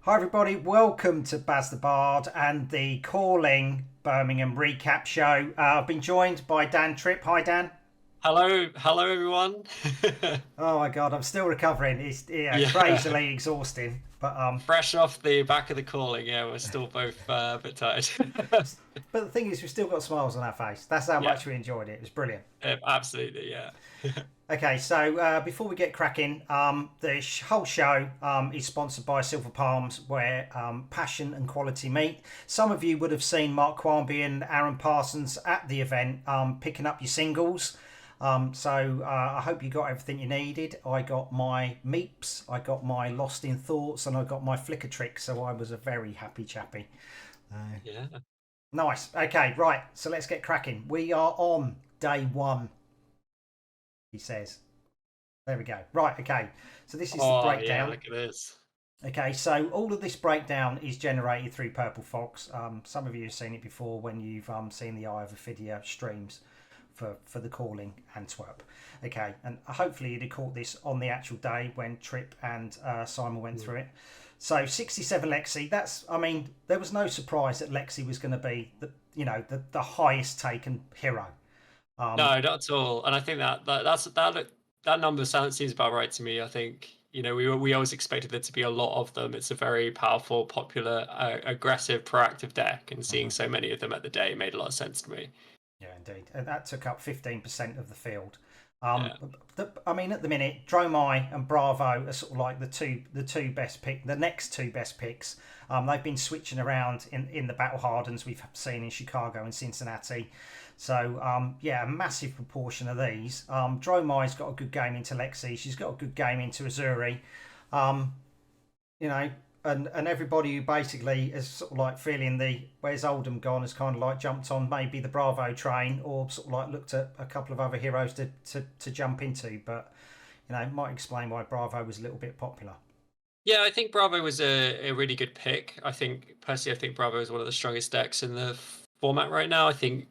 Hi everybody, welcome to Baz the Bard and the Calling Birmingham recap show. I've been joined by Dan Tripp. Hi Dan. Hello everyone. Oh my god, I'm still recovering. It's Yeah, crazily exhausting. But fresh off the back of the calling. Yeah, we're still both a bit tired. but the thing is, we've still got smiles on our face. That's how Yeah, much we enjoyed it. It was brilliant. absolutely. Yeah, Okay, so before we get cracking, the whole show is sponsored by Silver Palms, where passion and quality meet. Some of you would have seen Mark Quarmby and Aaron Parsons at the event picking up your singles. I hope you got everything you needed. I got my Meeps, I got my Lost in Thoughts, and I got my Flicker Trick, so I was a very happy chappy. yeah. Nice. Okay, right, so let's get cracking. We are on day one, he says. There we go. Right, okay. So this is the Oh yeah, breakdown. look at this. Okay, so all of this breakdown is generated through Purple Fox. Some of you have seen it before when you've seen the Eye of Ophidia streams for the Calling Antwerp. Okay, and hopefully you'd have caught this on the actual day when Tripp and Simon went through it. So 67 Lexi. I mean, there was no surprise that Lexi was going to be the highest taken hero. Um, No, not at all. And I think that number seems about right to me. I think we always expected there to be a lot of them. It's a very powerful, popular, aggressive, proactive deck, and seeing mhm. so many of them at the day made a lot of sense to me. Yeah, indeed. That took up 15% of the field. Yeah. I mean, at the minute, Dromai and Bravo are sort of like the two best pick, the next two best picks. They've been switching around in the battle hardens we've seen in Chicago and Cincinnati. So yeah, a massive proportion of these. Dromai's got a good game into Lexi. She's got a good game into Azuri. Um, you know, and everybody who basically is sort of like feeling the where's Oldham gone has kind of like jumped on maybe the Bravo train or sort of like looked at a couple of other heroes to jump into, but it might explain why Bravo was a little bit popular. Yeah, I think Bravo was a really good pick. I think Bravo is one of the strongest decks in the format right now. I think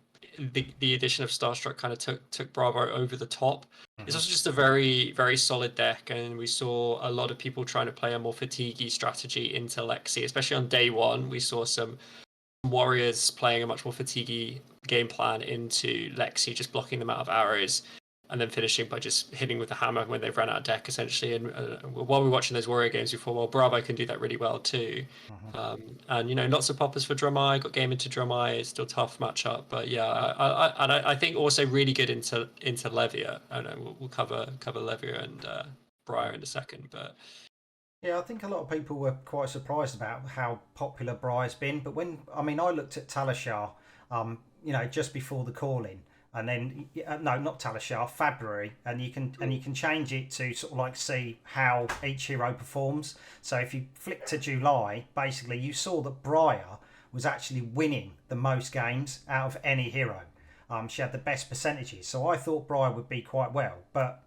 the addition of Starstruck kind of took Bravo over the top. It's Hmm. also just a very, very solid deck, and we saw a lot of people trying to play a more fatiguey strategy into Lexi, especially on day one. We saw some warriors playing a much more fatiguey game plan into Lexi, just blocking them out of arrows, and then finishing by just hitting with the hammer when they've run out of deck, essentially. And while we're watching those warrior games, we thought, well, Bravo can do that really well too. Hmm. And lots of poppers for Drumeye. Got game into Drumeye. It's still a tough matchup, but yeah, I think also really good into Levia. I don't know. We'll cover Levia and Briar in a second, but Yeah, I think a lot of people were quite surprised about how popular Briar's been. But I looked at Talishar, just before the calling, and then no, not Talishar, February, and you can change it to sort of like see how each hero performs. So if you flick to July, basically you saw that Briar was actually winning the most games out of any hero. She had the best percentages, so I thought Briar would be quite well, but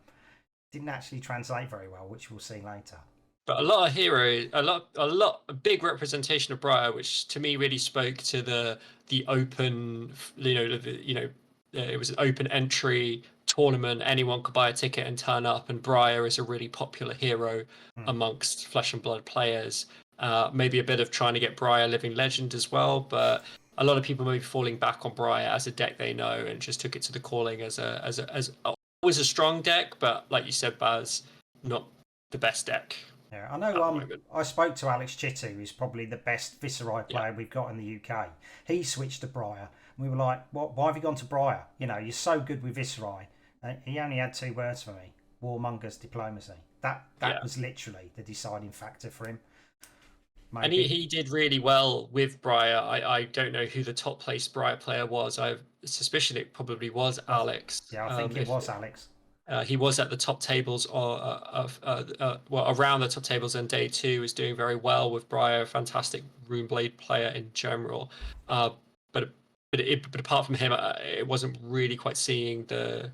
didn't actually translate very well, which we'll see later. a lot of heroes, a big representation of Briar, which to me really spoke to the open, it was an open entry tournament. Anyone could buy a ticket and turn up, and Briar is a really popular hero Hmm. amongst Flesh and Blood players. Maybe a bit of trying to get Briar living legend as well, but a lot of people may be falling back on Briar as a deck they know and just took it to the calling as always a strong deck, but like you said, Baz, not the best deck Yeah, I know. at the moment. I spoke to Alex Chitu, who's probably the best Viserai Yeah, player we've got in the UK. He switched to Briar, and we were like, "What? Why have you gone to Briar? You're so good with Viserai." He only had two words for me: warmongers diplomacy. That yeah. was literally the deciding factor for him. And Maybe. he did really well with Briar. I don't know who the top placed Briar player was. I have a suspicion it probably was I, Alex. yeah, I think it If was Alex. he was at the top tables or well around the top tables on day two, was doing very well with Briar, fantastic Runeblade player in general. Uh, but but apart from him, it wasn't really quite seeing the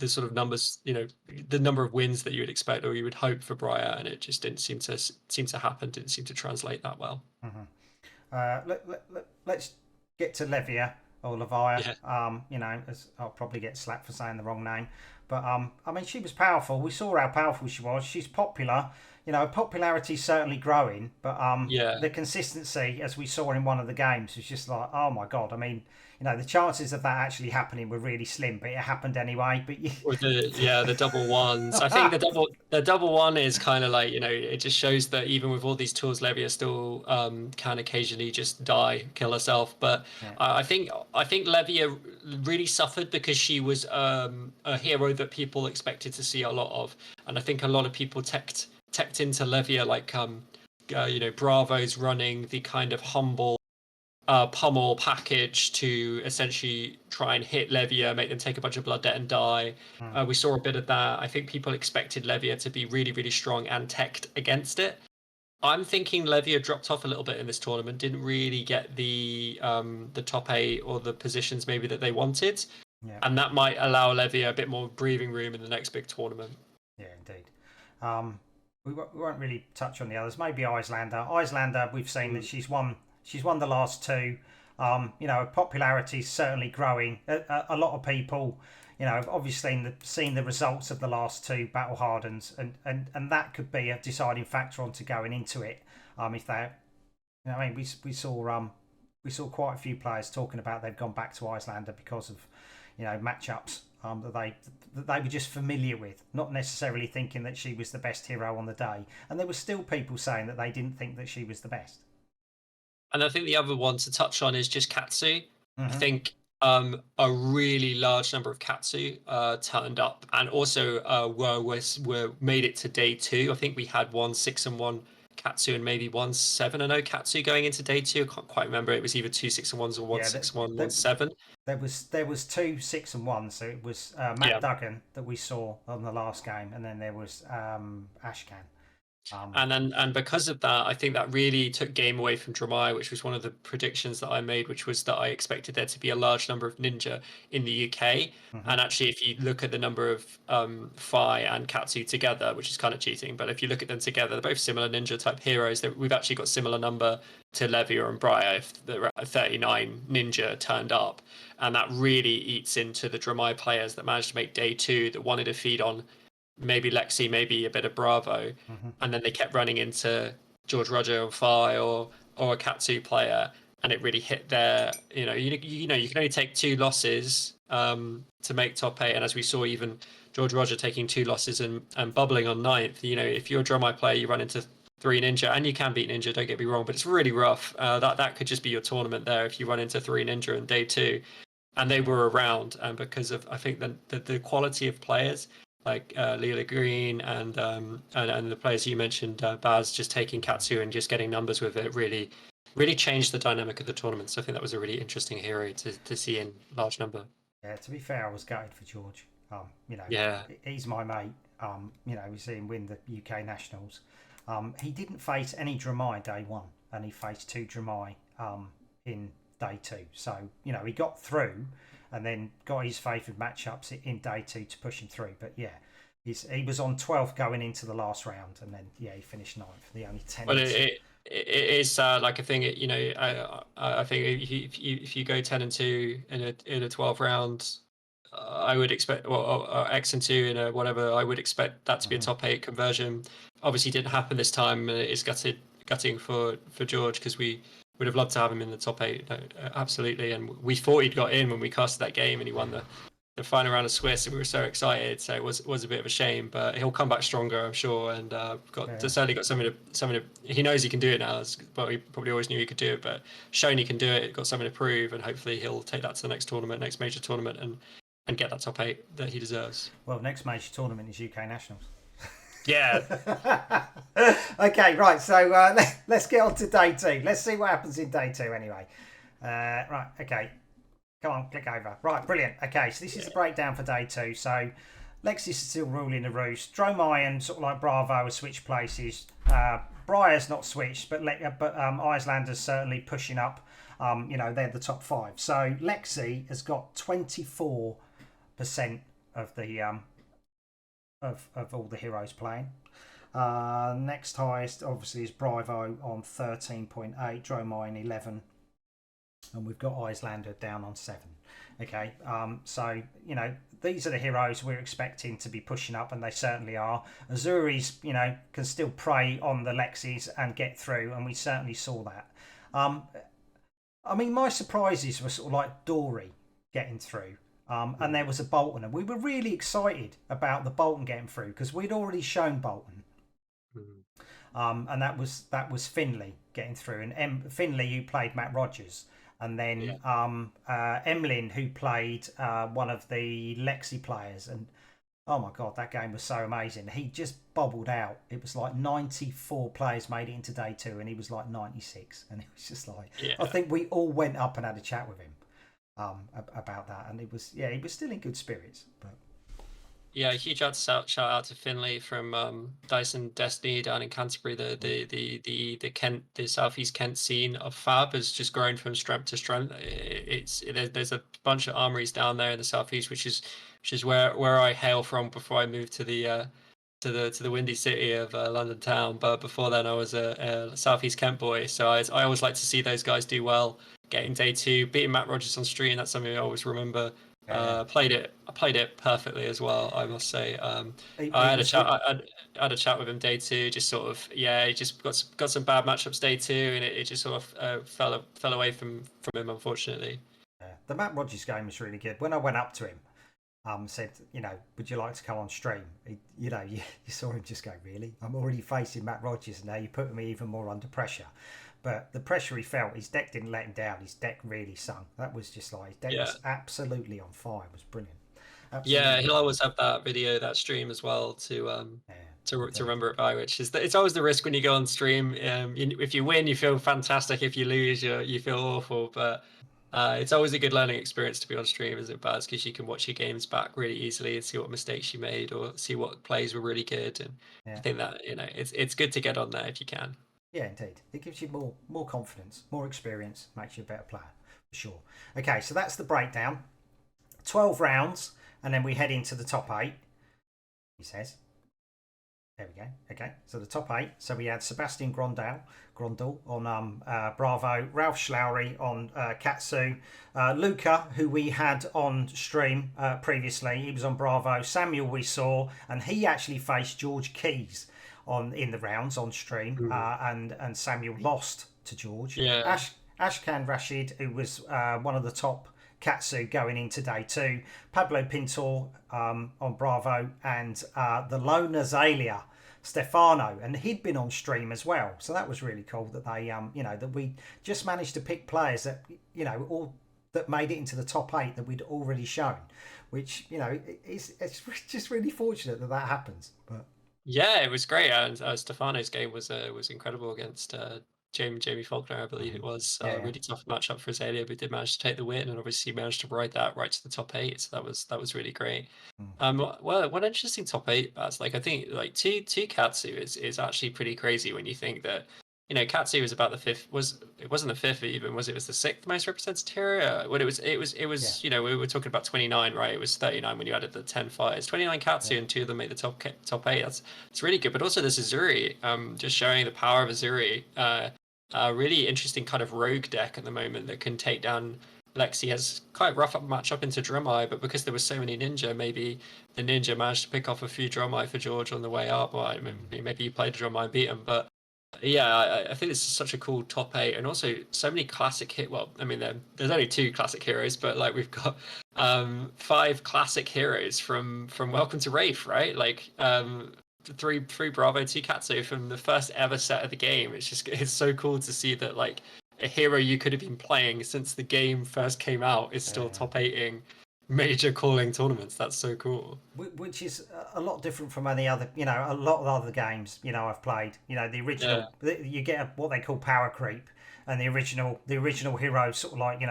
sort of numbers, the number of wins that you would expect or you would hope for Briar, and it just didn't seem to happen. Didn't seem to translate that well. Hmm. Let's get to Levia or Levia. Yeah, As I'll probably get slapped for saying the wrong name, but I mean, she was powerful. We saw how powerful she was. She's popular. popularity's certainly growing, but Yeah. the consistency, as we saw in one of the games, was just like, oh my god. I mean, the chances of that actually happening were really slim, but it happened anyway. But Or the double ones. I think the double one is kind of like, it just shows that even with all these tools, Levia still can occasionally just kill herself. But yeah, I think Levia really suffered because she was a hero that people expected to see a lot of, and I think a lot of people teched into Levia like Bravo's running the kind of humble pummel package to essentially try and hit Levia, make them take a bunch of blood debt and die. mm, We saw a bit of that. I think people expected Levia to be really, really strong and teched against it. I'm thinking Levia dropped off a little bit in this tournament, didn't really get the top eight or the positions maybe that they wanted, yeah, and that might allow Levia a bit more breathing room in the next big tournament. yeah, indeed. Um, we won't really touch on the others. Maybe Icelander. Icelander, we've seen that she's won. She's won the last two. Popularity is certainly growing. A lot of people, have obviously seen the results of the last two battle hardens, and that could be a deciding factor onto going into it. If they, I mean, we saw quite a few players talking about they've gone back to Icelander because of, matchups that they were just familiar with, not necessarily thinking that she was the best hero on the day. And there were still people saying that they didn't think that she was the best. And I think the other one to touch on is just Katsu. I Mm-hmm. think a really large number of Katsu turned up, and also were made it to day two. I think we had 1-6-1 Katsu and maybe 1-7-0 Katsu going into day two. I can't quite remember. It was either 2-6-1s or Yeah, 1-6-1, there, 1-7. there was 2-6-1. So it was Matt Yeah. Duggan that we saw on the last game, and then there was Ashcan. And because of that, I think that really took game away from Dramai, which was one of the predictions that I made, which was that I expected there to be a large number of ninja in the UK. Mm-hmm. And actually, if you look at the number of Fi and Katsu together, which is kind of cheating, but if you look at them together, they're both similar ninja type heroes. We've actually got similar number to Levia and Briar. If there are 39 ninja turned up, and that really eats into the Dramai players that managed to make day two, that wanted to feed on maybe Lexi, maybe a bit of Bravo, Mm-hmm. and then they kept running into George Roger or Fi or a Katsu player, and it really hit their. You can only take two losses to make top eight, and as we saw, even George Roger taking two losses and bubbling on ninth. If you're a Drumeye player, you run into three ninja, and you can beat ninja. Don't get me wrong, but it's really rough. That could just be your tournament there if you run into three ninja in day two, and they were around, and because of I think the quality of players like Leela Green and the players you mentioned, Baz, just taking Katsu and just getting numbers with it really, really changed the dynamic of the tournament. So I think that was a really interesting hero to see in large number. Yeah, to be fair, I was gutted for George. Yeah, He's my mate. We see him win the UK Nationals. He didn't face any Dramai day one, and he faced two Dramai in day two. So, he got through and then got his favoured matchups in day two to push him through. But yeah, he was on 12th going into the last round, and then he finished ninth. The only 10. well, it is sad. Like I think I think if you go 10-2 in a 12 round, I would expect X and 2 in a whatever. I would expect that to be a top 8 conversion. Obviously, didn't happen this time. It's gutting for George because we would have loved to have him in the top 8. No, absolutely, and we thought he'd got in when we casted that game, and he won the final round of Swiss, and we were so excited. So it was a bit of a shame, but he'll come back stronger, I'm sure, and certainly got something to. He knows he can do it now, but he probably always knew he could do it. But shown he can do it, got something to prove, and hopefully he'll take that to the next major tournament, and get that top 8 that he deserves. Well, next major tournament is UK Nationals. Yeah. Okay, right. So let's get on to day two. Let's see what happens in day two anyway. Right, okay. Come on, click over. Right, brilliant. Okay, so this is the breakdown for day two. So Lex is still ruling the roost. Dromai and sort of like Bravo have switched places. Briar's not switched, but Islander's certainly pushing up. They're the top 5. So Lexi has got 24% of the of all the heroes playing. Next highest obviously is Bravo on 13.8, Dromai on 11. and we've got Islander down on 7. Okay, so these are the heroes we're expecting to be pushing up, and they certainly are. Azuri's, can still prey on the Lexis and get through, and we certainly saw that. I mean, my surprises were sort of like Dory getting through, and there was a Bolton, and we were really excited about the Bolton getting through because we'd already shown Bolton. And that was Finley getting through, and Finley, who played Matt Rogers, and then Emlyn, who played one of the Lexi players. And oh my god, that game was so amazing. He just bobbled out. It was like 94 players made it into day 2, and he was like 96, and it was just like, I think we all went up and had a chat with him about that, and it was he was still in good spirits, but. Yeah, huge shout out to Finley from Dyson Destiny down in Canterbury. The Kent, the Southeast Kent scene of Fab has just grown from strength to strength. There's a bunch of armories down there in the southeast, which is where I hail from before I moved to the windy city of London town. But before then, I was a Southeast Kent boy, so I always like to see those guys do well. Getting day 2, beating Matt Rogers on stream, that's something I always remember. I played it perfectly as well, I must say. I had a chat with him day 2, just sort of he just got some bad matchups day 2, and it just sort of fell away from him, unfortunately. The Matt Rogers game was really good. When I went up to him, said, would you like to come on stream? You saw him just go, really? I'm already facing Matt Rogers, and now you're putting me even more under pressure. But the pressure he felt, his deck didn't let him down. His deck really sung. That was just like, his deck was absolutely on fire. It was brilliant. Absolutely. He'll always have that video, that stream as well to remember it by, which is it's always the risk when you go on stream. If you win, you feel fantastic. If you lose, you feel awful. But it's always a good learning experience to be on stream, isn't it, Baz? Because you can watch your games back really easily and see what mistakes you made or see what plays were really good. And I think that it's good to get on there if you can. Yeah, indeed. It gives you more confidence, more experience, makes you a better player, for sure. Okay, so that's the breakdown. 12 rounds, and then we head into the top 8, he says. There we go. Okay, so the top 8. So we had Sebastian Grondel on Bravo, Ralph Schlaury on Katsu, Luca, who we had on stream previously, he was on Bravo, Samuel we saw, and he actually faced George Keys in the rounds on stream, and Samuel lost to George. Ashkan Rashid, who was one of the top Katsu going into day 2, Pablo Pintor on Bravo, and the lone Azalea Stefano, and he'd been on stream as well. So that was really cool that they that we just managed to pick players that all that made it into the top 8 that we'd already shown, which it's just really fortunate that happens. But yeah, it was great, and Stefano's game was incredible against Jamie Faulkner, I believe it was. Really tough matchup for Azalea, but did manage to take the win, and obviously managed to ride that right to the top 8. So that was really great. Well, what interesting top 8, Baz. Like I think like two Katsu is actually pretty crazy when you think that Katsu was about the 5th. It wasn't the 5th even, was it? It was the 6th most represented hero. Well, it was we were talking about 29, right? It was 39 when you added the 10 fighters. 29 Katsu, and 2 of them made the top 8. It's really good. But also this Azuri, just showing the power of Azuri. A really interesting kind of rogue deck at the moment that can take down Lexi. Has quite rough up matchup into Drumeye, but because there were so many Ninja, maybe the Ninja managed to pick off a few Drumeye for George on the way up. Well, maybe you played Drumeye and beat him, but yeah, I think this is such a cool top 8, and also so many classic hit. Well, I mean, there's only 2 classic heroes, but like we've got 5 classic heroes from Welcome to Wraith, right? Like 3 Bravo, 2 Katsu from the first ever set of the game. It's so cool to see that like a hero you could have been playing since the game first came out is still top 8ing major calling tournaments. That's so cool. Which is a lot different from any other, a lot of other games, I've played. The original, you get what they call power creep, and the original hero sort of like,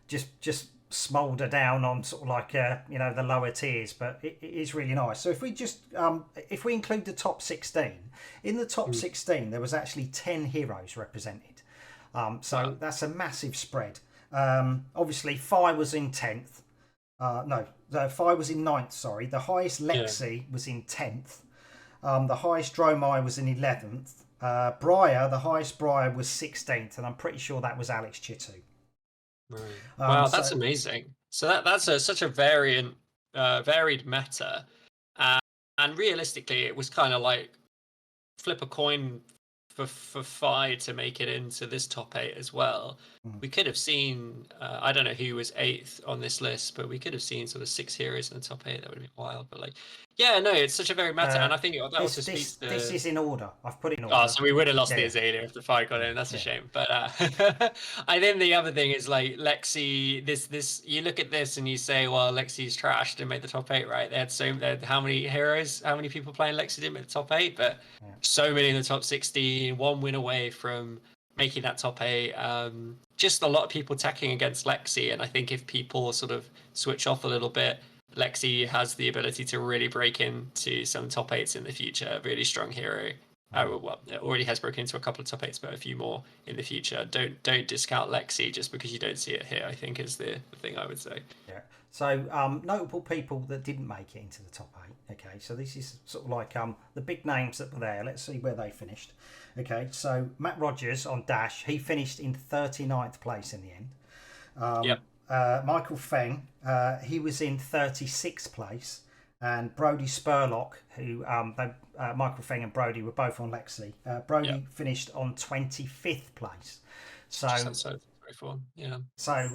just smolder down on sort of like, the lower tiers, but it is really nice. So if we just, if we include the top 16, in the top 16, there was actually 10 heroes represented. So that's a massive spread. Obviously, Phi was in 10th. Phi was in 9th, sorry. The highest Lexi was in 10th. The highest Dromai was in 11th. Briar, the highest Briar was 16th, and I'm pretty sure that was Alex Chitu. Right. Wow, that's So amazing. So that's such a varied meta, uh, and realistically, it was kind of like flip a coin for Fi to make it into this top eight as well. mm. We could have seen, I don't know who was eighth on this list, but we could have seen sort of 6 heroes in the top eight. That would have been wild. But like, yeah, no, it's such a very meta, and I think that this also speaks this to. is in order. I've put it in Oh, order. so we would have lost Yeah, the yeah, Azalea if the fight got in. That's a yeah. shame. But I think the other thing is like Lexi. This you look at this and you say, well, Lexi's trash. Didn't make the top eight, right? They had how many heroes? How many people playing Lexi didn't make the top eight? But Yeah. so many in the top 16. One win away from making that top eight. Just a lot of people attacking against Lexi, and I think if people sort of switch off a little bit, Lexi has the ability to really break into some top eights in the future. Really strong hero. Well, it already has broken into a couple of top eights, but a few more in the future. Don't discount Lexi just because you don't see it here, I think is the thing I would say. Yeah. So notable people that didn't make it into the top eight. Okay, so this is sort of like the big names that were there. Let's see where they finished. Okay, so Matt Rogers on Dash, he finished in 39th place in the end. Yep. Michael Feng, he was in 36th place, and Brody Spurlock, who Michael Feng and Brody were both on Lexi. Brody finished on 25th place. So yeah. So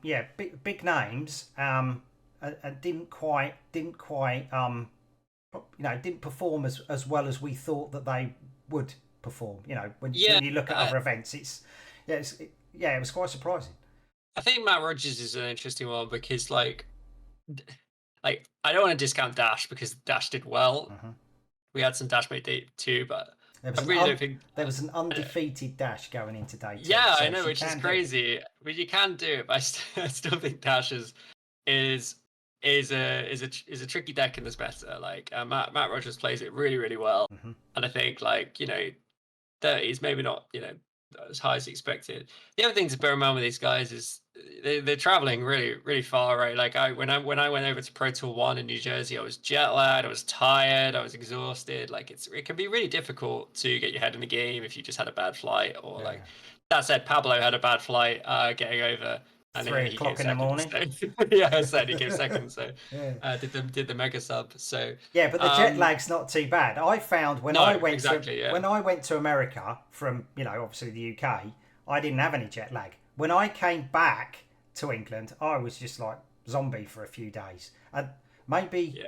yeah, big names, and didn't quite didn't perform as well as we thought that they would perform. When you look at other events, it was quite surprising. I think Matt Rogers is an interesting one because like I don't want to discount Dash because Dash did well. Mm-hmm. We had some Dash made day two, but I don't think there was an undefeated Dash going into day two. Yeah, so I know, which is crazy. But you can do it. But I still think Dash is a tricky deck in this meta. Like Matt Rogers plays it really really well, and I think 30s maybe not as high as expected. The other thing to bear in mind with these guys is they're traveling really really far, right? Like when I went over to Pro Tour 1 in New Jersey, I was jet lagged, I was tired, I was exhausted. Like it can be really difficult to get your head in the game if you just had a bad flight or like that said, Pablo had a bad flight getting over. And 3 o'clock in the morning. So, yeah, I said he came second. So did the mega sub. So yeah, but the jet lag's not too bad. I found when I went to America from obviously the UK, I didn't have any jet lag. When I came back to England, I was just like zombie for a few days. And maybe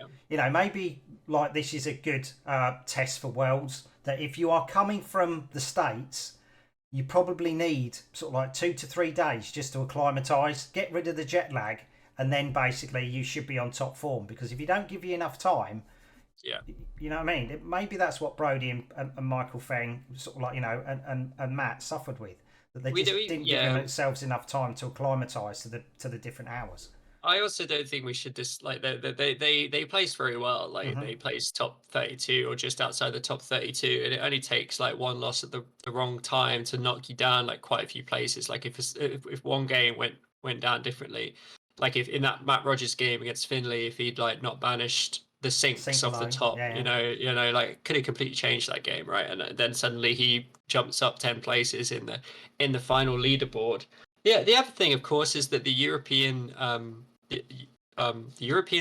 like this is a good test for Worlds, that if you are coming from the States, you probably need sort of like 2 to 3 days just to acclimatise, get rid of the jet lag, and then basically you should be on top form. Because if you don't give you enough time, you know what I mean? Maybe that's what Brody and Michael Feng sort of like, and Matt suffered with. That they didn't give themselves enough time to acclimatise to the different hours. I also don't think we should they placed very well. Like they placed top 32 or just outside the top 32, and it only takes like one loss at the wrong time to knock you down like quite a few places. Like if one game went down differently, like if in that Matt Rogers game against Finley, if he'd like not banished the sinks off the top, like could have completely changed that game, right? And then suddenly he jumps up 10 places in the final leaderboard. Yeah, the other thing, of course, is that the European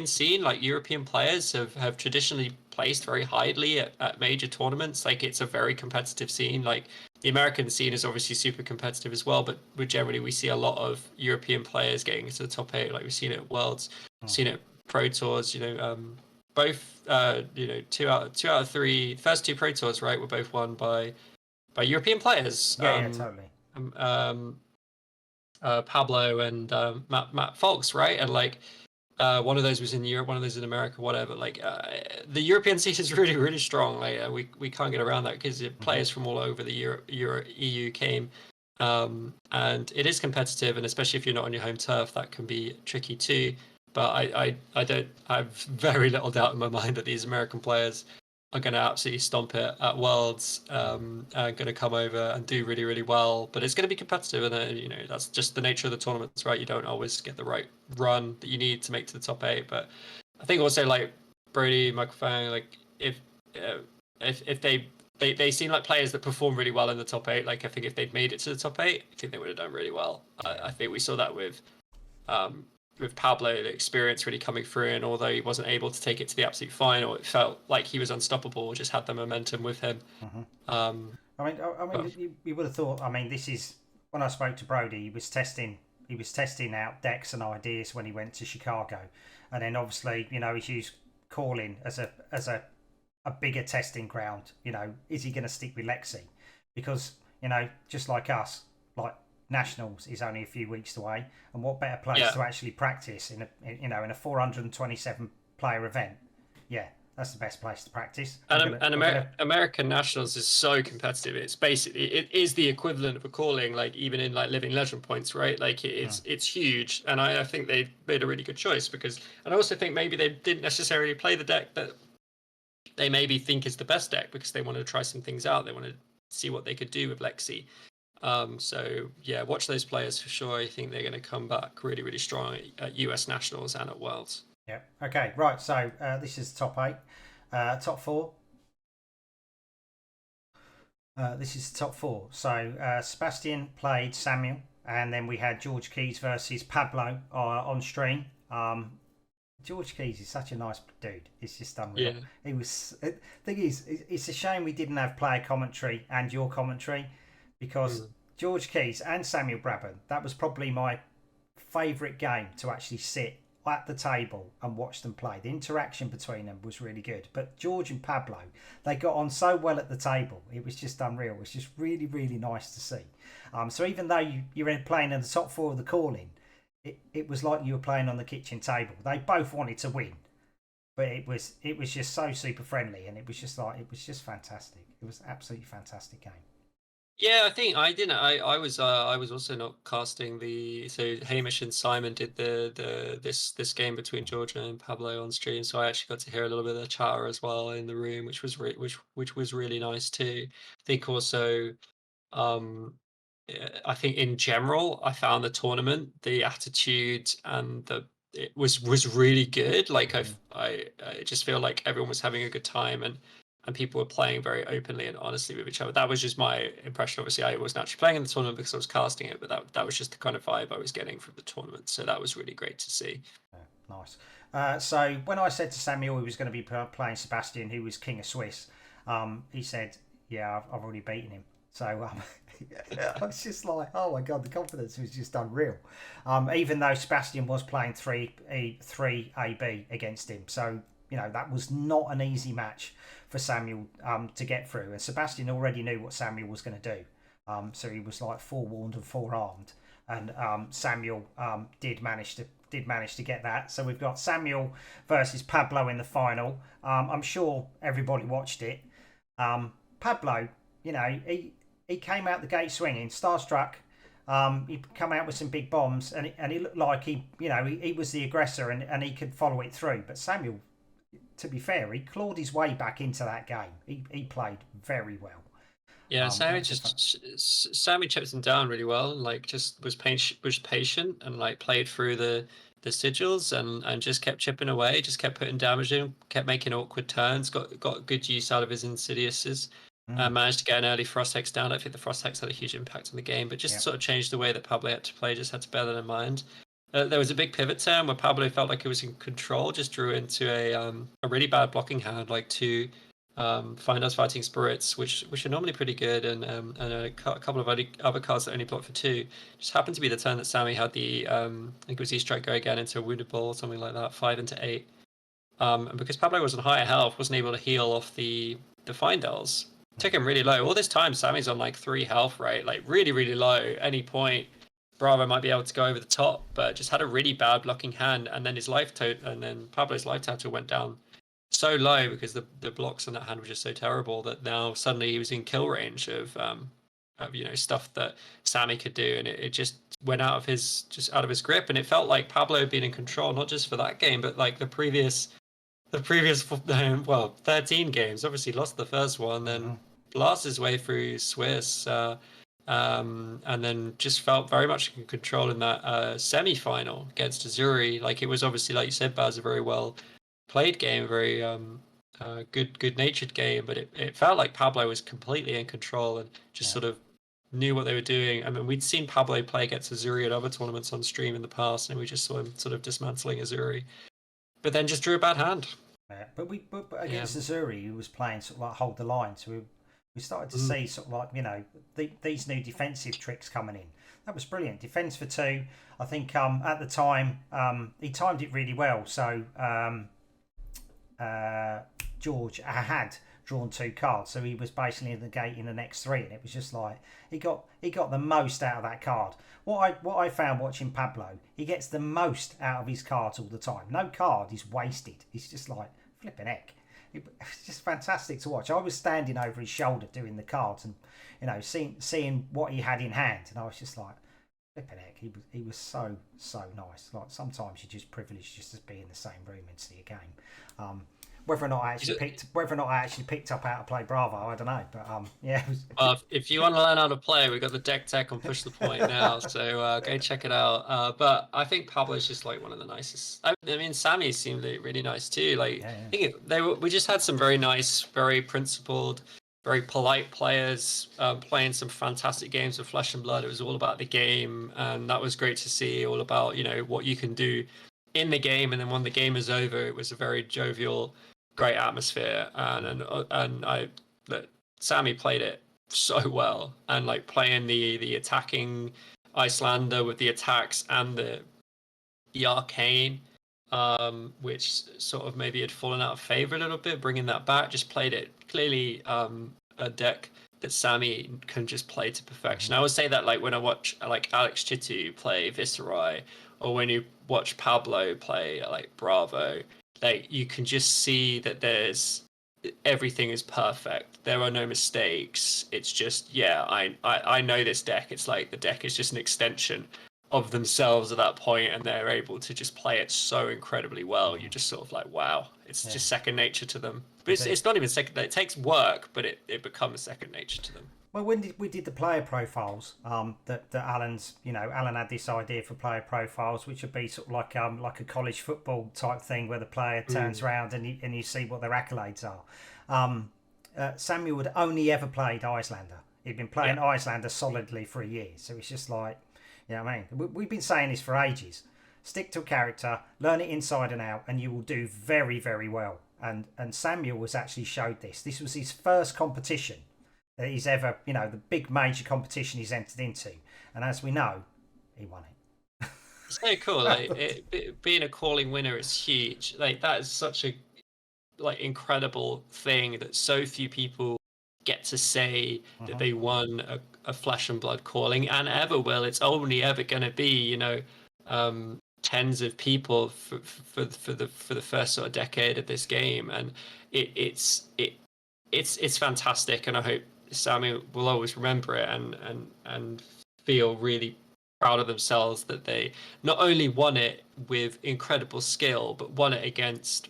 scene, like European players, have traditionally placed very highly at major tournaments. Like it's a very competitive scene. Like the American scene is obviously super competitive as well, but generally we see a lot of European players getting into the top eight. Like we've seen it at Worlds, seen it at Pro Tours. Both 2 out of 3 first 2 Pro Tours, right, were both won by European players. Yeah, totally. Pablo and Matt Fox, right? And like one of those was in Europe, one of those in America, whatever. Like the European scene is really, really strong. Like we can't get around that because players from all over the EU came, and it is competitive, and especially if you're not on your home turf, that can be tricky too. But I have very little doubt in my mind that these American players are going to absolutely stomp it at Worlds, and going to come over and do really, really well. But it's going to be competitive, and that's just the nature of the tournaments, right? You don't always get the right run that you need to make to the top 8. But I think also like Brody, Michael Fang, like if they they seem like players that perform really well in the top 8. Like I think if they'd made it to the top 8, I think they would have done really well. I think we saw that with Pablo, the experience really coming through, and although he wasn't able to take it to the absolute final, it felt like he was unstoppable. Just had the momentum with him. You would have thought. I mean, this is when I spoke to Brody. He was testing out decks and ideas when he went to Chicago, and then obviously, he's used Calling as a bigger testing ground. Is he going to stick with Lexi? Because just like us, like Nationals is only a few weeks away, and what better place to actually practice in a 427 player event? Yeah, that's the best place to practice. American Nationals is so competitive. It is the equivalent of a Calling, like even in like living legend points, right? Like it's huge, and I think they made a really good choice and I also think maybe they didn't necessarily play the deck that they maybe think is the best deck because they wanted to try some things out. They wanted to see what they could do with Lexi. So yeah, watch those players for sure. I think they're going to come back really, really strong at US Nationals and at Worlds. Yeah. Okay. Right. So this is top 8, top 4. This is top 4. So Sebastian played Samuel, and then we had George Keys versus Pablo on stream. George Keys is such a nice dude. It's just unreal. Yeah. He was. Thing is, it's a shame we didn't have player commentary and your commentary. Because George Keys and Samuel Brabham, that was probably my favourite game to actually sit at the table and watch them play. The interaction between them was really good. But George and Pablo, they got on so well at the table. It was just unreal. It was just really, really nice to see. So even though you were playing in the top 4 of the Calling, it was like you were playing on the kitchen table. They both wanted to win. But it was just so super friendly, and it was just fantastic. It was an absolutely fantastic game. Yeah, I think I didn't. I was also not casting so Hamish and Simon did this game between Georgia and Pablo on stream, so I actually got to hear a little bit of the chatter as well in the room, which was really nice too. I think also, I think in general, I found the tournament, the attitude and it was really good. Like I just feel like everyone was having a good time and people were playing very openly and honestly with each other. That was just my impression. Obviously, I wasn't actually playing in the tournament because I was casting it, but that was just the kind of vibe I was getting from the tournament. So that was really great to see. Yeah, nice. So when I said to Samuel he was going to be playing Sebastian, who was King of Swiss, he said, "Yeah, I've already beaten him." So I was just like, "Oh my god, the confidence was just unreal." Even though Sebastian was playing 3 AB against him, so that was not an easy match for Samuel to get through, and Sebastian already knew what Samuel was going to do, so he was like forewarned and forearmed, and Samuel did manage to get that. So we've got Samuel versus Pablo in the final. I'm sure everybody watched it. Pablo, he came out the gate swinging, starstruck. He come out with some big bombs, and he looked like he was the aggressor, and he could follow it through. But Samuel, to be fair, he clawed his way back into that game. He played very well. Yeah, Sammy chipped him down really well, and like just was patient and like played through the sigils and just kept chipping away, just kept putting damage in, kept making awkward turns, got good use out of his Insidiouses. Managed to get an early Frost Hex down. I think the Frost Hex had a huge impact on the game, but just sort of changed the way that Pablo had to play, just had to bear that in mind. There was a big pivot turn where Pablo felt like he was in control, just drew into a really bad blocking hand, like 2 Find Us Fighting Spirits, which are normally pretty good, and a couple of other cards that only block for 2. Just happened to be the turn that Sammy had the, I think it was E-Strike go again into a Wounded Ball or something like that, 5 into 8. And because Pablo was on higher health, wasn't able to heal off the Findels, took him really low. All this time, Sammy's on like 3 health, right? Like really, really low. Any point, Bravo might be able to go over the top, but just had a really bad blocking hand, and then Pablo's life total went down so low because the blocks on that hand were just so terrible that now suddenly he was in kill range of stuff that Sammy could do, and it just went out of his grip, and it felt like Pablo had been in control not just for that game, but like the previous 13 games. Obviously lost the first one, then blasted his way through Swiss. And then just felt very much in control in that semi-final against Azuri. Like it was obviously, like you said, Baz, a very well played game, very good-natured game, but it felt like Pablo was completely in control and just sort of knew what they were doing. I mean, we'd seen Pablo play against Azuri at other tournaments on stream in the past, and we just saw him sort of dismantling Azuri, but then just drew a bad hand. Yeah, but against Azuri, he was playing sort of like hold the line, so we started to see sort of like these new defensive tricks coming in. That was brilliant. Defense for two. I think at the time he timed it really well. So George had drawn two cards, so he was basically negating the next three, and it was just like he got the most out of that card. What I found watching Pablo, he gets the most out of his cards all the time. No card is wasted. He's just like flipping heck. It's just fantastic to watch. I was standing over his shoulder doing the cards, and seeing what he had in hand, and I was just like flipping heck. He was so nice. Like sometimes you're just privileged just to be in the same room and see a game. Whether or not I actually picked up how to play Bravo, I don't know. But yeah. If you want to learn how to play, we've got the deck tech on Push the Point now, so go check it out. But I think Pablo's just like one of the nicest. I mean, Sammy seemed really nice too. Like I think we just had some very nice, very principled, very polite players playing some fantastic games of Flesh and Blood. It was all about the game, and that was great to see. All about what you can do in the game, and then when the game is over, it was a very jovial, great atmosphere, and Sammy played it so well, and like playing the attacking Icelander with the attacks and the arcane, which sort of maybe had fallen out of favor a little bit, bringing that back, just played it clearly a deck that Sammy can just play to perfection. I would say that like when I watch like Alex Chitu play Viserai, or when you watch Pablo play like Bravo, like you can just see that everything is perfect. There are no mistakes. It's just I know this deck. It's like the deck is just an extension of themselves at that point, and they're able to just play it so incredibly well. You're just sort of like, wow, it's just second nature to them. But it's not even second. It takes work, but it becomes second nature to them. Well, when we did the player profiles, that Alan's, Alan had this idea for player profiles, which would be sort of like a college football type thing where the player turns around and you see what their accolades are. Samuel had only ever played Icelander. He'd been playing Icelander solidly for a year, so it's just like, what I mean? We've been saying this for ages. Stick to a character, learn it inside and out, and you will do very, very well. And Samuel was actually showed this. This was his first competition that he's ever, the big major competition he's entered into, and as we know, he won it. It's so cool. Like being a calling winner is huge. Like that is such a incredible thing that so few people get to say that they won a Flesh and Blood calling, and ever will. It's only ever going to be tens of people for the first sort of decade of this game, and it's fantastic, and I hope Sammy will always remember it and feel really proud of themselves that they not only won it with incredible skill, but won it against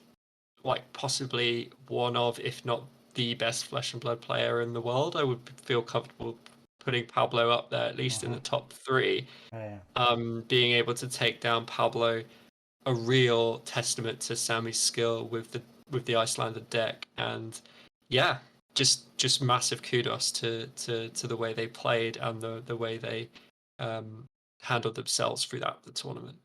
like possibly one of, if not the best Flesh and Blood player in the world. I would feel comfortable putting Pablo up there, at least in the top three. Being able to take down Pablo, a real testament to Sammy's skill with the Icelander deck, and just massive kudos to the way they played and the way they handled themselves through the tournament.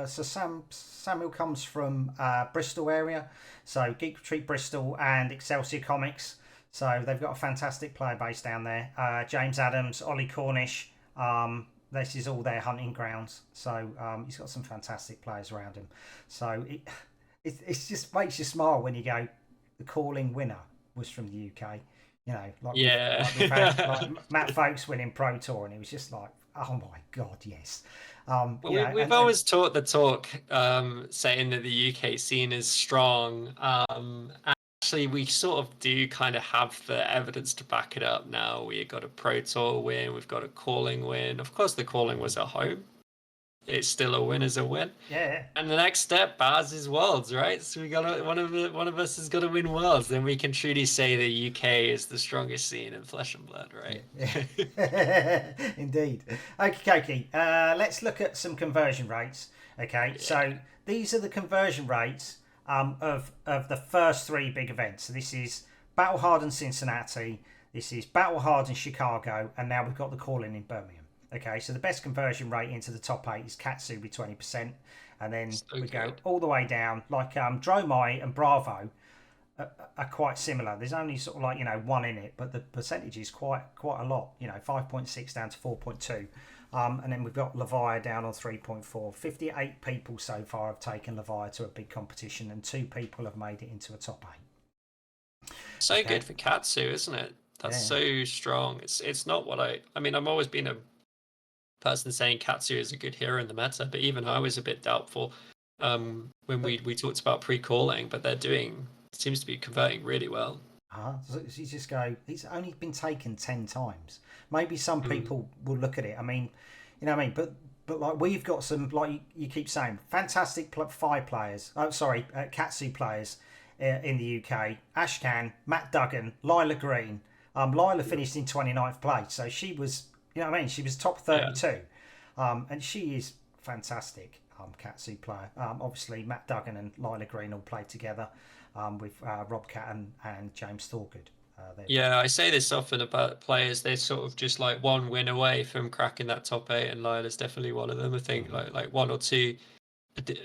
So Samuel comes from Bristol area, so Geek Retreat Bristol and Excelsior Comics. So they've got a fantastic player base down there. James Adams, Ollie Cornish. This is all their hunting grounds. So he's got some fantastic players around him. So it just makes you smile when you go, the calling winner was from the UK. We've had Matt Folks winning Pro Tour, and it was just like, oh my God, yes. We've always taught the talk, saying that the UK scene is strong. Actually, we sort of do kind of have the evidence to back it up now. We got a Pro Tour win, we've got a calling win. Of course, the calling was at home. It's still a win as a win. Yeah. And the next step, Baz, is Worlds, right? So we got one of us has got to win Worlds. Then we can truly say the UK is the strongest scene in Flesh and Blood, right? Yeah. Indeed. Okay. Let's look at some conversion rates. Okay, so these are the conversion rates of the first three big events. So this is Battle Hardened Cincinnati, this is Battle Hardened Chicago, and now we've got the Calling in Birmingham. Okay, so the best conversion rate into the top 8 is Katsu with 20%, and then we go all the way down. Like Dromai and Bravo are quite similar. There's only sort of like, you know, one in it, but the percentage is quite a lot. You know, 5.6 down to 4.2. And then we've got Leviah down on 3.4. 58 people so far have taken Leviah to a big competition, and 2 people have made it into a top 8. So okay. Good for Katsu, isn't it? That's so strong. It's not what I mean, I've always been a person saying Katsu is a good hero in the meta, but even I was a bit doubtful when we talked about pre-calling, but seems to be converting really well. So you just go, he's only been taken 10 times. Maybe some people will look at it. I mean, you know what I mean? But like, we've got some, like you keep saying, fantastic 5 players. Oh, sorry, Katsu players in the UK. Ashkan, Matt Duggan, Lila Green. Lila finished in 29th place. So she was, you know what I mean? She was top 32. Yeah. And she is fantastic, Katsu player. Obviously, Matt Duggan and Lila Green all played together. With Rob Cat and James Thorgood. I say this often about players. They're sort of just like one win away from cracking that top 8, and Lila's definitely one of them. I think like 1 or 2,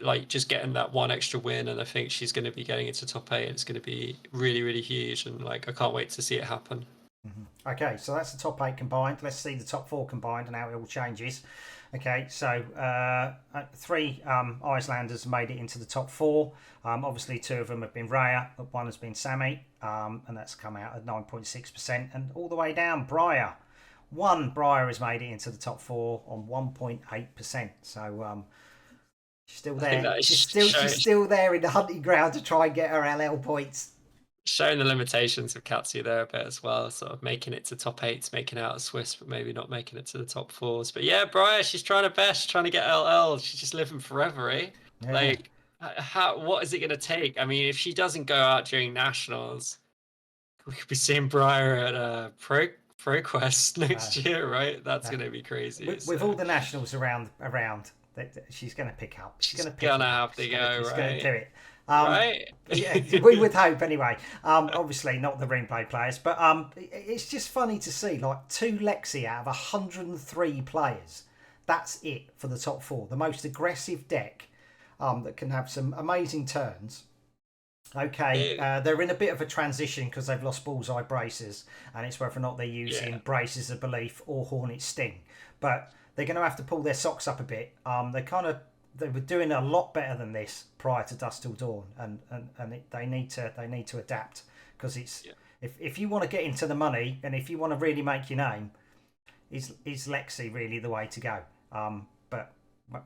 like just getting that one extra win, and I think she's going to be getting into top 8. And it's going to be really, really huge, and like I can't wait to see it happen. Mm-hmm. Okay, so that's the top 8 combined. Let's see the top 4 combined and how it all changes. Okay, so 3 Icelanders made it into the top 4. Obviously, 2 of them have been Raya, 1 has been Sammy, and that's come out at 9.6%. And all the way down, Briar. 1 Briar has made it into the top 4 on 1.8%. So she's still there. She's still there in the hunting ground to try and get her LL points. Showing the limitations of Katsu there a bit as well, sort of making it to top 8s, making out of Swiss, but maybe not making it to the top 4s. But yeah, Briar, she's trying her best, she's trying to get LL. She's just living forever, eh? Yeah. Like, what is it going to take? I mean, if she doesn't go out during nationals, we could be seeing Briar at ProQuest next year, right? That's going to be crazy. With all the nationals around, she's going to pick up. She's going to have to go, right? She's going to do it. Right? Yeah, we would hope anyway. Obviously not the replay players, but it's just funny to see like 2 Lexi out of 103 players. That's it for the top 4. The most aggressive deck that can have some amazing turns. Okay, they're in a bit of a transition because they've lost Bullseye Braces, and it's whether or not they're using Braces of Belief or Hornet Sting. But they're going to have to pull their socks up a bit. They were doing a lot better than this prior to Dusk Till Dawn, and they need to adapt, because it's if you want to get into the money and if you want to really make your name, is Lexi really the way to go? But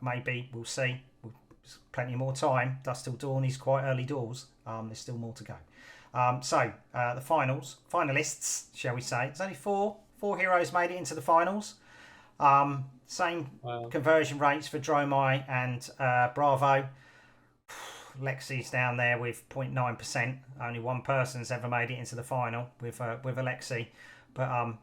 maybe we'll see. There's plenty more time. Dusk Till Dawn is quite early doors. There's still more to go. So the finalists, shall we say? There's only four heroes made it into the finals. Same conversion rates for Dromai and Bravo. Lexi's down there with 0.9%. Only one person's ever made it into the final with Alexi. But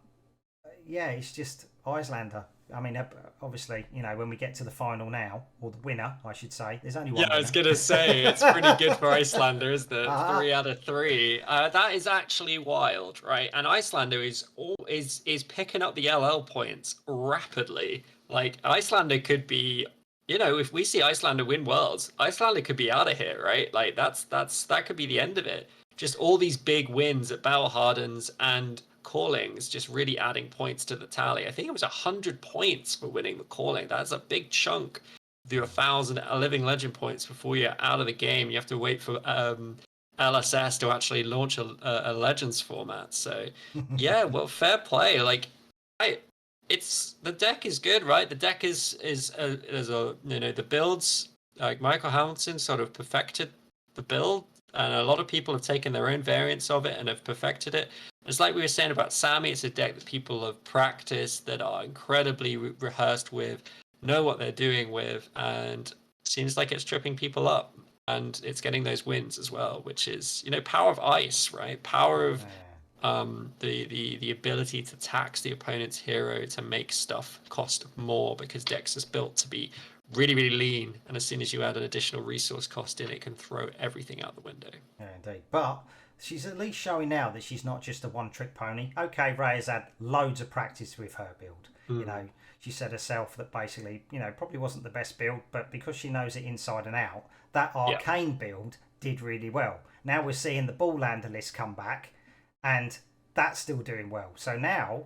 it's just Icelander. I mean, obviously, you know, when we get to the final now, or the winner, I should say, there's only one. Yeah, I was gonna say it's pretty good for Icelander, isn't it? 3 out of 3. That is actually wild, right? And Icelander is picking up the LL points rapidly. Like, Icelander could be, you know, if we see Icelander win Worlds, Icelander could be out of here, right? Like, that could be the end of it. Just all these big wins at Battle Hardens and Callings, just really adding points to the tally. I think it was 100 points for winning the Calling. That's a big chunk. Do 1,000 Living Legend points before you're out of the game. You have to wait for LSS to actually launch a Legends format. So yeah, well, fair play. Like, the deck is good, right? The deck is the builds, like Michael Hamilton sort of perfected the build, and a lot of people have taken their own variants of it and have perfected it. It's like we were saying about Sammy. It's a deck that people have practiced, that are incredibly rehearsed with, know what they're doing with, and seems like it's tripping people up, and it's getting those wins as well, which is, you know, power of ice, right? Power of the ability to tax the opponent's hero to make stuff cost more, because decks is built to be really, really lean. And as soon as you add an additional resource cost in, it can throw everything out the window. Yeah, indeed. But she's at least showing now that she's not just a one-trick pony. Okay, Ray has had loads of practice with her build. You know, she said herself that basically, probably wasn't the best build, but because she knows it inside and out, that arcane build did really well. Now we're seeing the ball lander list come back, and that's still doing well. So now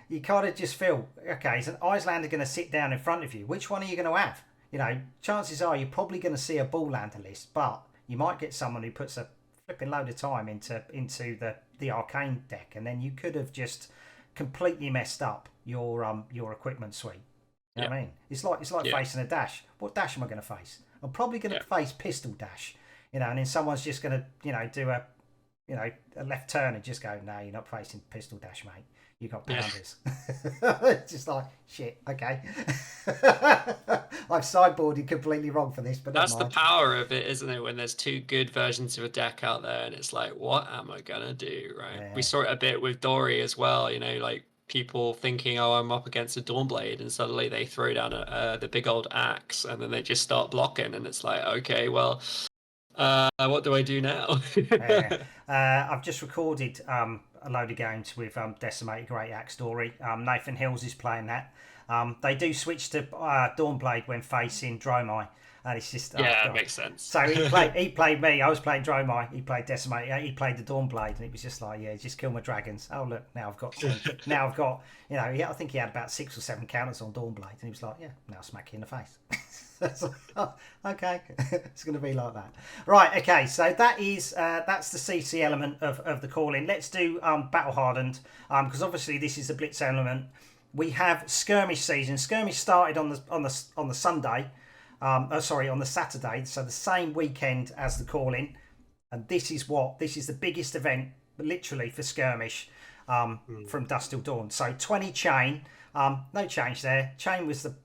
you kind of just feel, okay, is an Icelander going to sit down in front of you? Which one are you going to have? Chances are you're probably going to see a ball lander list, but you might get someone who puts a flipping load of time into the arcane deck, and then you could have just completely messed up your equipment suite. You know what I mean? It's like facing a dash. What dash am I going to face? I'm probably going to face pistol dash. And then someone's just going to do a left turn and just go, no, you're not facing pistol dash, mate. You got pounders. It's just like, shit, okay. I've sideboarded completely wrong for this, but that's the power of it, isn't it? When there's two good versions of a deck out there, and it's like, what am I gonna do, right? Yeah. We saw it a bit with Dory as well. Like people thinking, oh, I'm up against a Dawnblade, and suddenly they throw down the big old axe, and then they just start blocking, and it's like, okay, well, what do I do now? I've just recorded a load of games with Decimated Great Axe Dory. Nathan Hills is playing that. They do switch to Dawnblade when facing Dromai. And it's just it makes sense. So he played me. I was playing Dromai. He played Decimated. He played the Dawnblade, and it was just like, just kill my dragons. Oh look, now I've got. Now I've got. I think he had about 6 or 7 counters on Dawnblade, and he was like, now I'll smack you in the face. Like, oh, okay, it's going to be like that, right? Okay, so that's the CC element of the calling. Let's do battle hardened, because obviously this is the blitz element. We have skirmish season. Skirmish started on the Sunday. On the Saturday, so the same weekend as the calling, and this is the biggest event, literally, for skirmish from dusk till dawn. So 20 chain, no change there. Chain was a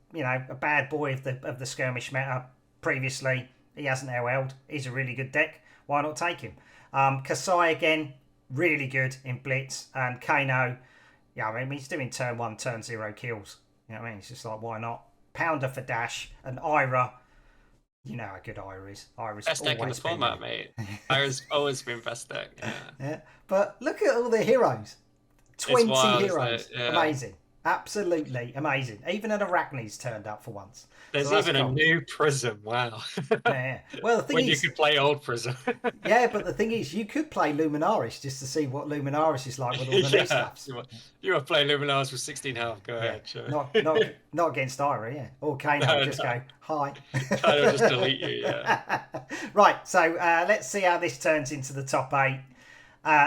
bad boy of the skirmish meta previously. He hasn't LL'd. He's a really good deck. Why not take him? Kasai again, really good in blitz, and Kano, he's doing turn 1, turn 0 kills. It's just like, why not? Pounder for dash, and Ira. You know how good Ira is. Ira's best deck in the format, mate. Ira's always been best deck. Yeah. But look at all the heroes. 20 heroes. Yeah. Amazing. Absolutely amazing. Even an Arachne's turned up for once. There's even a new Prism. Wow. Yeah. Well, the thing is, you could play old Prism. Yeah, but the thing is, you could play Luminaris just to see what Luminaris is like with all the new stuff. You want to play Luminaris with 16 health? Go ahead. Sure. Not against Ira, or Kano. Just go hi. Kano just delete you. Yeah. Right. So let's see how this turns into the top 8.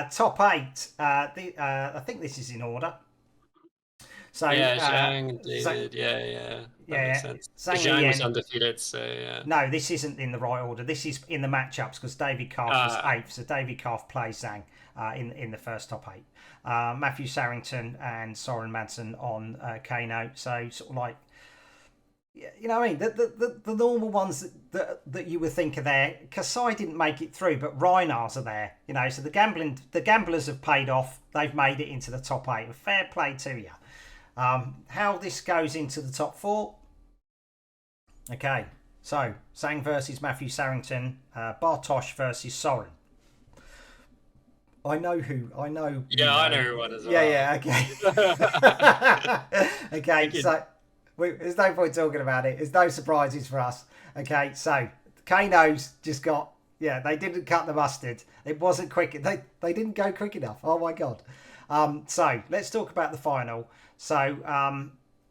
Top 8. I think this is in order. So Zhang, David, that makes sense. Zhang was undefeated, so yeah. No, this isn't in the right order. This is in the matchups because David Calf was 8th, so David Calf plays Zhang in the first top 8. Matthew Sarrington and Soren Madsen on Kano. So sort of like, you know what I mean? The normal ones that you would think are there. Kasai didn't make it through, but Reinars are there. So the gamblers have paid off. They've made it into the top 8. Fair play to you. How this goes into the top 4. Okay, so Zhang versus Matthew Sarrington, Bartosz versus Soren. I know who. I know who won as well. Yeah, okay. Okay, so there's no point talking about it. There's no surprises for us. Okay, so Kano's just got, they didn't cut the mustard. It wasn't quick. They didn't go quick enough. Oh my God. So let's talk about the final. So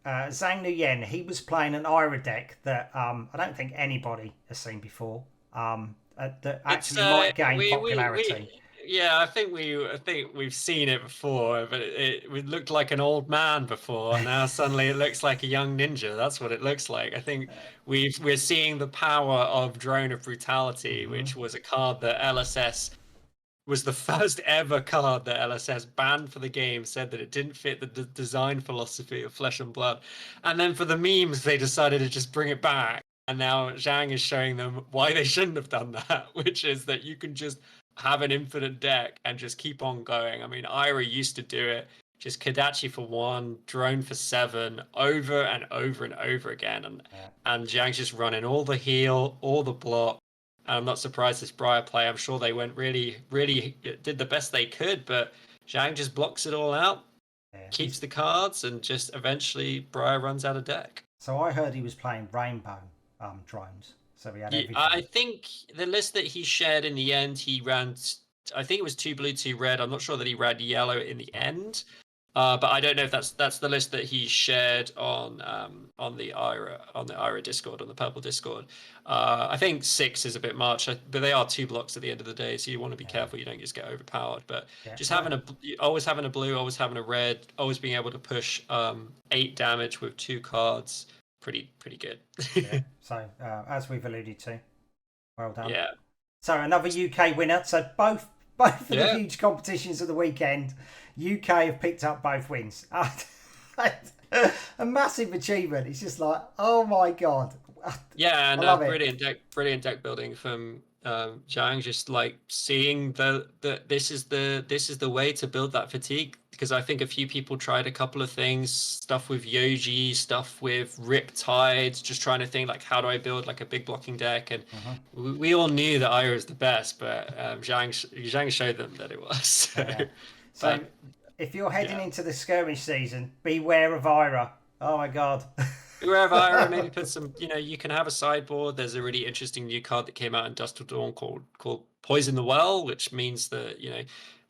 Zhang Nguyen, he was playing an Ira deck that I don't think anybody has seen before. That actually might gain popularity. I think we've seen it before, but it looked like an old man before, and now suddenly it looks like a young ninja. That's what it looks like. I think we're seeing the power of Drone of Brutality, which was a card that LSS was the first ever card that LSS banned for the game, said that it didn't fit the design philosophy of Flesh and Blood. And then for the memes, they decided to just bring it back. And now Zhang is showing them why they shouldn't have done that, which is that you can just have an infinite deck and just keep on going. I mean, Ira used to do it. just Kodachi for 1, Drone for 7, over and over and over again, and Zhang's just running all the heal, all the block. And I'm not surprised this Briar play. I'm sure they went really, really did the best they could, but Zhang just blocks it all out, keeps the cards, and just eventually Briar runs out of deck. So I heard he was playing rainbow drones. So he had everything. I think the list that he shared in the end, he ran. I think it was 2 blue, 2 red. I'm not sure that he ran yellow in the end, but I don't know if that's the list that he shared on the Ira Discord, on the Purple Discord. I think 6 is a bit much, but they are 2 blocks at the end of the day, so you want to be careful you don't just get overpowered. But just always having a blue, always having a red, always being able to push 8 damage with 2 cards. Pretty good. So as we've alluded to, well done. Yeah. So another UK winner. So both of the huge competitions of the weekend, UK have picked up both wins. A massive achievement. It's just like, oh my god. Yeah, and brilliant deck building from Zhang. Just like seeing this is the way to build that fatigue. Because I think a few people tried a couple of things, stuff with Yoji, stuff with Riptide, just trying to think like, how do I build like a big blocking deck? And we all knew that Ira is the best, but Zhang showed them that it was. So if you're heading into the skirmish season, beware of Ira. Oh my god. Beware of Ira. Maybe put some. You can have a sideboard. There's a really interesting new card that came out in Dust of Dawn called Poison the Well, which means that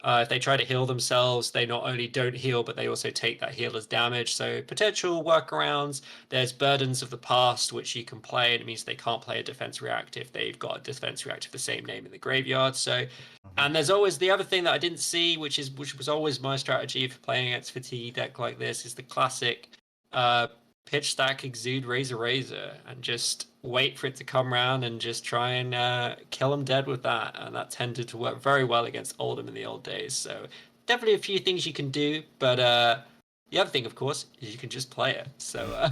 if they try to heal themselves, they not only don't heal, but they also take that healer's damage. So potential workarounds. There's Burdens of the Past, which you can play, and it means they can't play a defense react if they've got a defense react of the same name in the graveyard. So, and there's always the other thing that I didn't see, which was always my strategy for playing against fatigue deck like this, is the classic pitch stack Exude Razor, and just wait for it to come around and just try and kill them dead with that. And that tended to work very well against Oldham in the old days. So definitely a few things you can do, but the other thing, of course, is you can just play it. So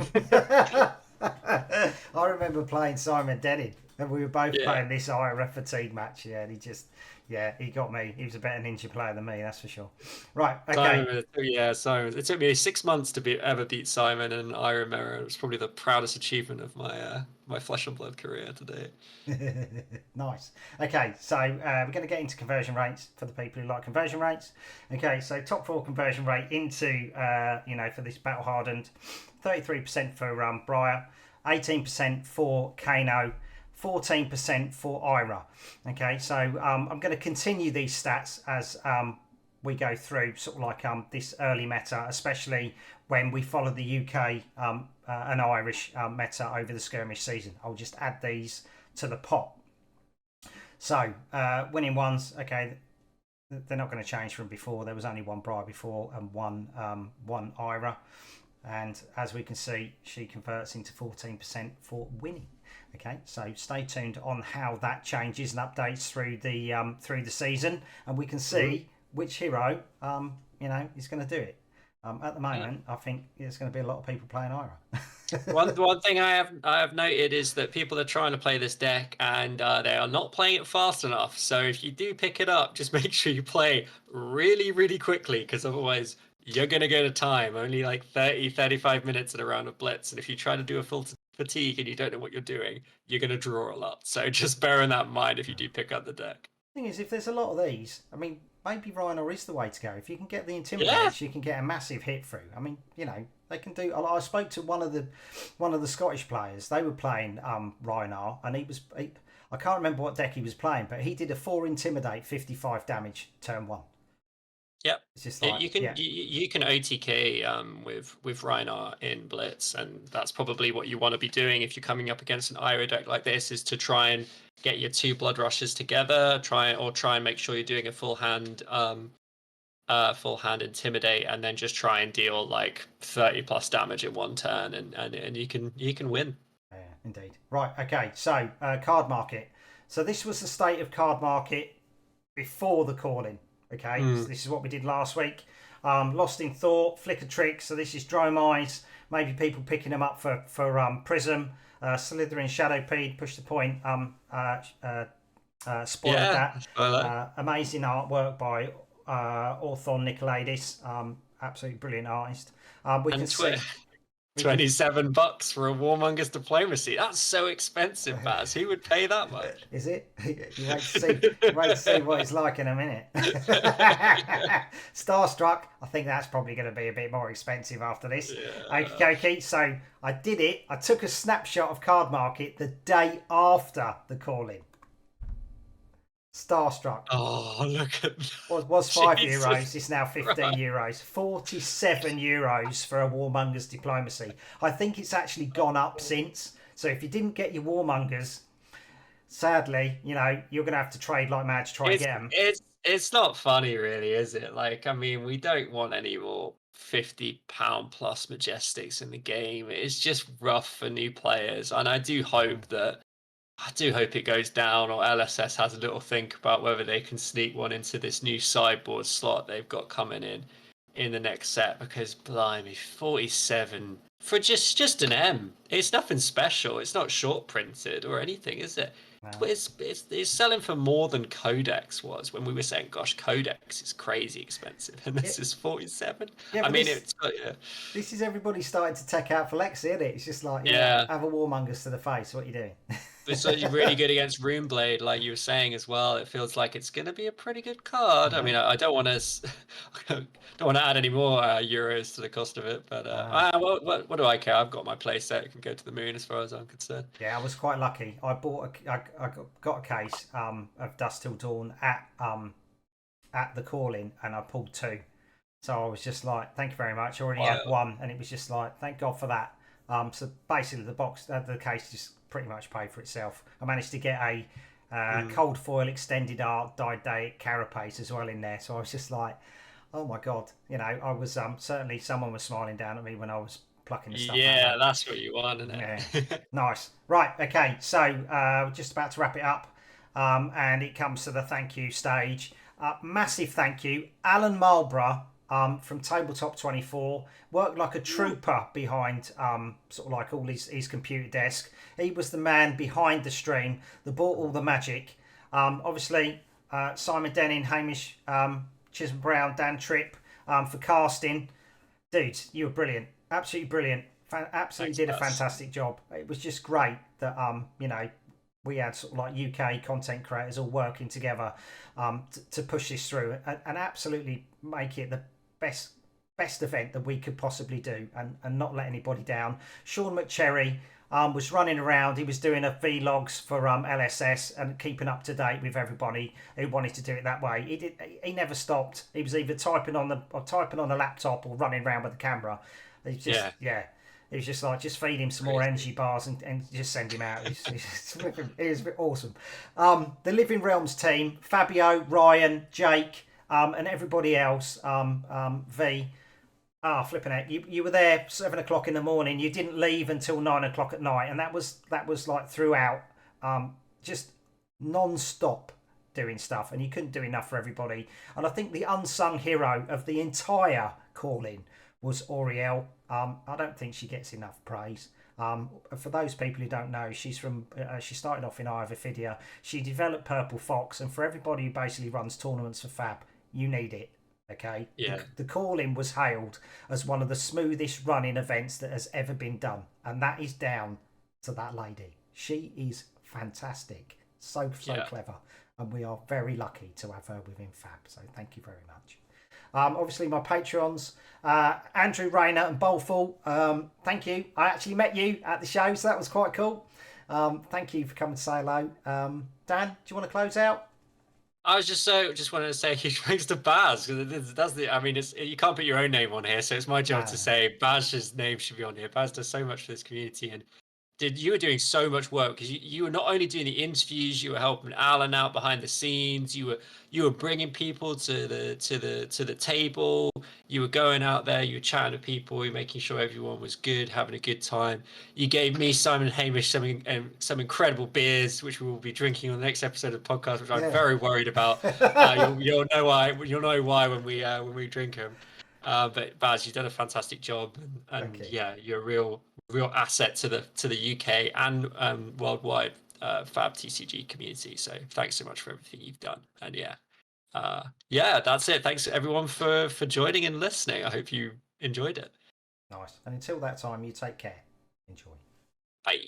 I remember playing Simon Denning, and we were both playing this Ira fatigue match. Yeah, and he got me. He was a better ninja player than me, that's for sure. Right, okay. Simon. It took me 6 months to ever beat Simon, and I remember it was probably the proudest achievement of my Flesh and Blood career today. Nice. Okay, so we're going to get into conversion rates for the people who like conversion rates. Okay, so top 4 conversion rate into for this battle hardened, 33% for Briar, 18% for Kano, 14% for Ira. Okay, so I'm going to continue these stats as we go through sort of like this early meta, especially when we follow the UK and Irish meta over the skirmish season. I'll just add these to the pot. So winning ones, okay, they're not going to change from before. There was only one Briar before and one Ira, and as we can see, she converts into 14% for winning. Okay, so stay tuned on how that changes and updates through the season, and we can see which hero is going to do it. At the moment, I think there's going to be a lot of people playing Ira. One thing I have noted is that people are trying to play this deck and they are not playing it fast enough. So if you do pick it up, just make sure you play really, really quickly, because otherwise you're going to go to time. Only like 35 minutes in a round of Blitz. And if you try to do a full fatigue and you don't know what you're doing, you're going to draw a lot. So just bear in that mind if you do pick up the deck. The thing is, if there's a lot of these, I mean, maybe Rhino is the way to go. If you can get the Intimidates, you can get a massive hit through. I mean, they can do. I spoke to one of the Scottish players. They were playing Rhino, and I can't remember what deck he was playing, but he did a 4 Intimidate, 55 damage turn 1. Yep. It's just like, you can OTK with Rhinar in Blitz, and that's probably what you want to be doing if you're coming up against an Iro deck like this, is to try and get your 2 blood rushes together, try and make sure you're doing a full hand Intimidate, and then just try and deal like 30 plus damage in one turn, and you can win. Yeah, indeed. Right, okay, so card market. So this was the state of card market before the calling. Okay, so this is what we did last week. Lost in Thought, Flicker Trick. So this is Drome Eyes. Maybe people picking them up for Prism. Slytherin Shadowpede, Push the Point. Spoiled that. Amazing artwork by Orthon Nicolaides. absolutely brilliant artist. We can And see. We can, $27 for a Warmongers diplomacy. That's so expensive, Baz. Who would pay that much? is it? You wait to see. You wait to see what it's like in a minute. Starstruck. I think that's probably going to be a bit more expensive after this. Yeah. Okay. So I did it. I took a snapshot of Card Market the day after the call-in. Starstruck. Oh, look at that. Was €5. Jesus It's now €15. Christ. €47 for a Warmongers diplomacy. I think it's actually gone up since. So if you didn't get your Warmongers, sadly, you're going to have to trade like mad to try and get them. It's not funny, really, is it? Like, I mean, we don't want any more £50 plus Majestics in the game. It's just rough for new players, and I do hope it goes down, or LSS has a little think about whether they can sneak one into this new sideboard slot they've got coming in the next set, because blimey, 47 for just an M. It's nothing special. It's not short printed or anything, is it? Wow. It's selling for more than Codex was when we were saying, gosh, Codex is crazy expensive, and this is 47. Yeah, I mean, this is everybody starting to take out for Lexi, isn't it? It's just like, have a Warmongers to the face. What are you doing? It's really good against Runeblade, like you were saying as well. It feels like it's going to be a pretty good card. I mean, I don't want to add any more euros to the cost of it, but what do I care? I've got my playset. It can go to the moon as far as I'm concerned. Yeah, I was quite lucky. I got a case of Dusk Till Dawn at the call-in, and I pulled 2. So I was just like, thank you very much. I already had 1, and it was just like, thank God for that. So basically, the case just pretty much paid for itself. I managed to get a cold foil extended art Didaic Carapace as well in there. So I was just like, oh my God. I was certainly, someone was smiling down at me when I was plucking the stuff out. Yeah, that's what you want, isn't it? Yeah. Nice. Right, okay. So just about to wrap it up. And it comes to the thank you stage. Massive thank you. Alan Marlborough from Tabletop 24 worked like a trooper behind sort of like all his computer desk. He was the man behind the stream that bought all the magic. Obviously, Simon Denning, Hamish Chisholm Brown, Dan Tripp for casting. Dudes, you were brilliant. Absolutely brilliant. Absolutely did a fantastic job. It was just great that we had sort of like UK content creators all working together to push this through and absolutely make it the best event that we could possibly do and not let anybody down. Sean McCherry was running around. He was doing a vlogs for LSS and keeping up to date with everybody who wanted to do it that way. He never stopped. He was either typing on the laptop or running around with the camera. It was just like, just feed him some more energy bars and just send him out. It was awesome. The Living Realms team, Fabio, Ryan, Jake, and everybody else, V. Flipping out. You were there 7 o'clock in the morning. You didn't leave until 9 o'clock at night. And that was like throughout, just non-stop doing stuff. And you couldn't do enough for everybody. And I think the unsung hero of the entire call-in was Oriel. I don't think she gets enough praise. For those people who don't know, she started off in Eye of Ophidia. She developed Purple Fox, and for everybody who basically runs tournaments for Fab, you need it. Okay. Yeah. The call-in was hailed as one of the smoothest running events that has ever been done, and that is down to that lady. She is fantastic, so clever, and we are very lucky to have her within Fab. So thank you very much. Obviously, my Patreons, Andrew Rayner and Bolful, thank you. I actually met you at the show, so that was quite cool. Thank you for coming to say hello. Dan, do you want to close out? I was just wanted to say huge thanks to Baz, because that's the. I mean, you can't put your own name on here, so it's my job to say Baz's name should be on here. Baz does so much for this community, and you were doing so much work, because you were not only doing the interviews, you were helping Alan out behind the scenes. You were bringing people to the table. You were going out there. You were chatting to people. You were making sure everyone was good, having a good time. You gave me, Simon, and Hamish some incredible beers, which we will be drinking on the next episode of the podcast, which I'm very worried about. You'll know why. You'll know why when we drink them. But Baz, you've done a fantastic job, and you're a real asset to the UK and worldwide Fab TCG community. So thanks so much for everything you've done. And Yeah, that's it. Thanks everyone for joining and listening. I hope you enjoyed it. Nice. And until that time, you take care. Enjoy. Bye.